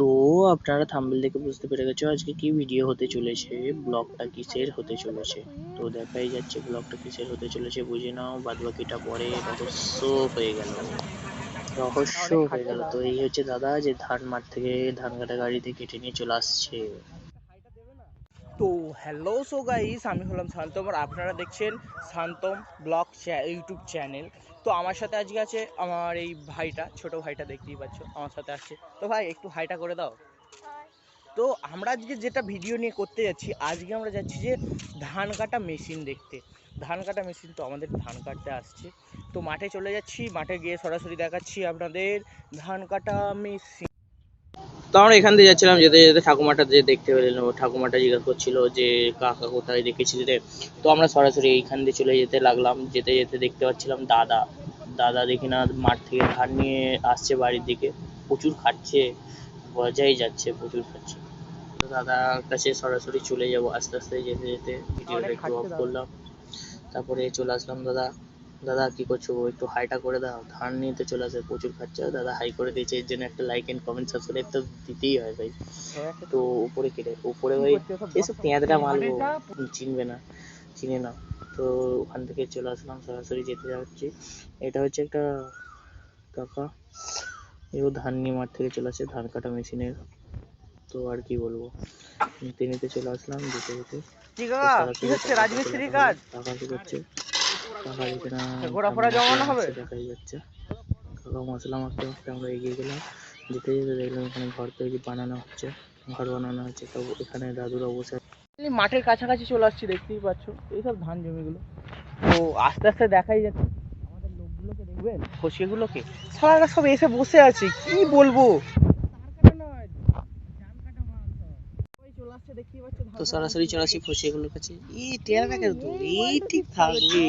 তো আপনারা থাম্বনেল দেখে বুঝতে পেরে গেছো আজকে কি ভিডিও হতে চলেছে, ব্লগটা কিসের হতে চলেছে। তো দেখাই যাচ্ছে ব্লগটা কিসের হতে চলেছে, বুঝে নাও, বাদবাকিটা পরে রহস্য হয়ে গেল। তো এই হচ্ছে দাদা যে ধান মাঠ থেকে ধান কাটা গাড়িতে কেটে নিয়ে চলে আসছে। তো হ্যালো সো গাইস, আমি হলাম শান্তম আর আপনারা দেখছেন শান্তম ব্লগ ইউটিউব চ্যানেল। তো আমার সাথে আজকে আছে আমার এই ভাইটা, ছোট ভাইটা দেখতেই পাচ্ছ আমার সাথে আসছে। তো ভাই একটু হাইটা করে দাও। তো আমরা আজকে যেটা ভিডিও নিয়ে করতে যাচ্ছি, আজকে আমরা যাচ্ছি যে ধান কাটা মেশিন দেখতে। ধান কাটা মেশিন তো আমাদের ধান কাটতে আসছে, তো মাঠে চলে যাচ্ছি, মাঠে গিয়ে সরাসরি দেখাচ্ছি আপনাদের ধান কাটা মেশিন। তো আমরা এখান দিয়ে যাচ্ছিলাম, যেতে যেতে ঠাকুমাটা যে দেখতে পেলেন, ও ঠাকুমাটা জিজ্ঞাসা করছিল যে কাকা কোথায় দেখেছিলি রে। তো আমরা সরাসরি এইখান দিয়ে চলে যেতে লাগলাম, যেতে যেতে দেখতে পাচ্ছিলাম দাদা দাদা দেখি না মাঠ থেকে ধান নিয়ে আসছে বাড়ির দিকে, প্রচুর খাচ্ছে, বোঝাই যাচ্ছে প্রচুর খাচ্ছে। তো দাদার কাছে সরাসরি চলে যাব, আস্তে আস্তে যেতে যেতে ভিডিওটা একটু অফ করলাম, তারপরে চলে আসলাম। দাদা দাদা কি করছো, একটু হাইটা করে দাও, ধান নিয়ে তো চলে আসে, প্রচুর খাচ্ছে। দাদা হাই করে দিয়েছে, এর জন্য একটা লাইক এন্ড কমেন্ট সাবস্ক্রাইব তো দিতেই হয় ভাই। তো উপরে ভাই এসব পেঁয়াজটা মারবো, চিনবে না, চিনে না। তো ওখান থেকে চলে আসলাম, সরাসরি যেতে যাচ্ছি। এটা হচ্ছে একটা কাকা, এও ধান নিয়ে মাঠ থেকে চলে আসে ধান কাটা মেশিনের। তো আর কি বলবো, নিতে নিতে চলে আসলাম যেতে যেতে। কি কাকা, কি হচ্ছে রাজমিস্ত্রি কাজ? কাকা কি করছে, কাকা এখানে ঘোরাফোরা জমানো হবে। দেখাই যাচ্ছে। কাকা মশলা মাখতে মাখতে আমরা এগিয়ে গেলাম, যেতে যেতে দেখলাম এখানে ঘর তৈরি বানানো হচ্ছে, ঘর বানানো হচ্ছে। তো এখানে দাদুরা বসে মাঠের কাছাকাছি চলে আসছি, দেখতেই পাচ্ছ এইসব ধান জমিগুলো। তো আস্তে আস্তে দেখাই যাচ্ছে আমাদের লোকগুলোকে, দেখবেন ফসকেগুলোকে, সারা সব এসে বসে আছে, কি বলবো। তো সরাসরি চলে আসি ফসিয়াগুলোর কাছে। এই টেরা না কেন, তো এই ঠিক থাকবে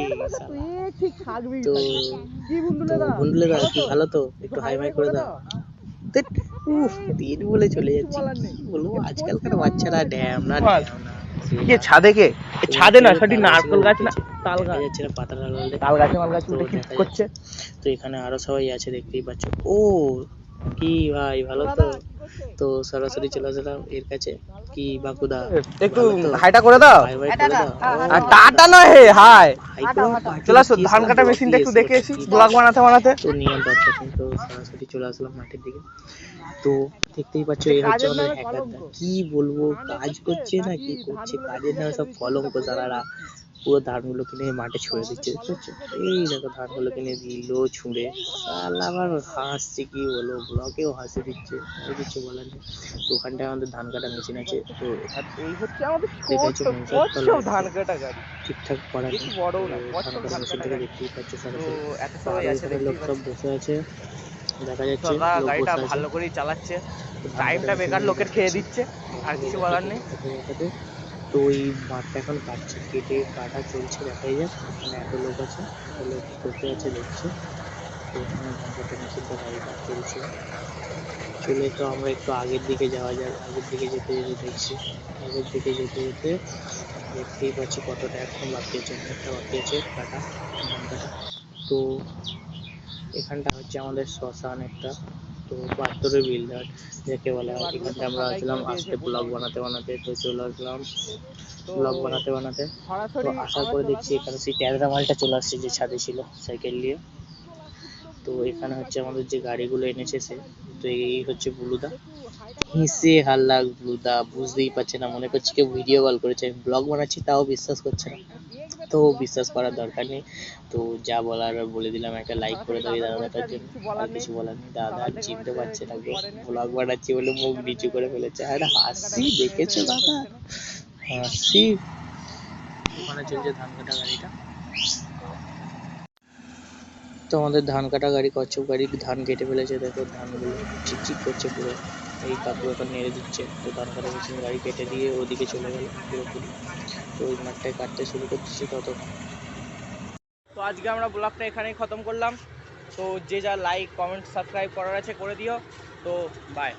তো। বন্ধুলে দাও, কি ভালো তো, একটু হাই মাই করে দাও। উফ, দিন বলে চলে যাচ্ছে, কি বলবো, আজকালকার বাচ্চারা ড্যাম না ড্যাম না। কে ছাদে, কে ছাদে না, সেটি নারকেল গাছ না তাল গাছ, যাচ্ছে না পাতা তাল গাছে মাল গাছ উঠে কি করছে। তো এখানে আরো সবাই আছে দেখতেই পাচ্ছ। ও কি ভাই ভালো তো। তো সরাসরি চলে আসলাম এর কাছে, কি বাকুদা একটু হাইটা করে দাও। হাই ভাই করে দাও। আর টাটা নয়, হে হাই। হাই করে চলে আসো, ধান কাটা মেশিনটা একটু দেখে এসি, ব্লগ বানাতে বানাতে। তো নিয়ে তো সরাসরি চলে আসলাম মাঠের দিকে। তো দেখতেই পাচ্ছ এই হচ্ছে আমাদের হ্যাকারটা, কি বলবো, কাজ করছে না কি করছে, কাজের নামে সব কলঙ্ক সারারা। পুরো ধানগুলো কিনে মাঠে ছুঁড়ে দিচ্ছে, দেখতে পাচ্ছ, এই দেখো ধানগুলো কিনে দিল ছুঁড়ে। শালা আবার হাসছে, কি বলবো, ব্লকেও হাসি দিচ্ছে, আর কিছু বলার নেই। তো ওখানটায় আমাদের ধান কাটা মেশিন আছে। তো এই হচ্ছে আমাদের ধান কাটা গাড়ি, ঠিকঠাক করা বেশি বড় না, ধান কাটা মেশিনটাকে দেখতেই পাচ্ছ তো সরাসরি। এত সবাই আছে, লোক সব বসে আছে, দেখা যাচ্ছে গাড়িটা ভালো করেই চালাচ্ছে, টাইমটা বেকার লোকের খেয়ে দিচ্ছে, আর কিছু বলার নেই। তো ওই মাঠটা এখন কাটা চলছে, দেখাই যাক। এখানে এত লোক আছে, এত লোক বসে আছে দেখছে। তো এখানে ধান কাটা মেশিনটা গাড়িটা চলছে। চলে তো আমরা একটু আগের দিকে যাওয়া যাক, আগের দিকে যেতে যেতে দেখছি, আগের দিকে যেতে যেতে দেখতেই পাচ্ছি কতটা এখন বাকি আছে, অনেকটা বাকি আছে কাটা, ধান কাটা। তো এখানটা হচ্ছে আমাদের শ্মশান একটা, তো পাথরের বিল্ডার যাকে বলা হয়। এখানটা আমরা আসলাম আজকে ব্লগ বানাতে বানাতে, তো চলে আসলাম ব্লগ বানাতে বানাতে। তো আসার পরে দেখছি এখানে সেই ট্যাংরা মালটা চলে আসছে যে ছাদে ছিল সাইকেল নিয়ে। তো এখানে হচ্ছে আমাদের যে গাড়িগুলো এনেছে সে, তো এই হচ্ছে বুলুদা, হিসে হাল্লা ব্লুদা, বুঝতেই পারছে না, মনে করছে কেউ ভিডিও কল করেছে, আমি ব্লগ বানাচ্ছি তাও বিশ্বাস করছে না। তো বিশ্বাস করার দরকার নেই, তো যা বলার বলে দিলাম, একটা লাইক করে দাও দাদাটার জন্য, আর কিছু বলার নেই। দাদা আর চিনতে পারছে না, ব্লগ বানাচ্ছি বলে মুখ নিচু করে ফেলেছে, আর হাসি দেখেছো দাদা, হাসি। ওখানে চলছে ধান কাটা গাড়িটা। তো আমাদের ধান কাটা গাড়ি, কচ্ছপ গাড়ি ধান কেটে ফেলেছে, দেখো ধানগুলো চিকচিক করছে পুরো। এই কাকু এখন নেড়ে দিচ্ছে। তো ধান কাটা মেশিন গাড়ি কেটে দিয়ে ওদিকে চলে গেল পুরোপুরি। তো ওই মাঠটায় কাটতে শুরু করতেছি ততক্ষণ। তো আজকে আমরা ব্লগটা এখানেই খতম করলাম। তো যে যা লাইক কমেন্ট সাবস্ক্রাইব করার আছে করে দিও। তো বাই।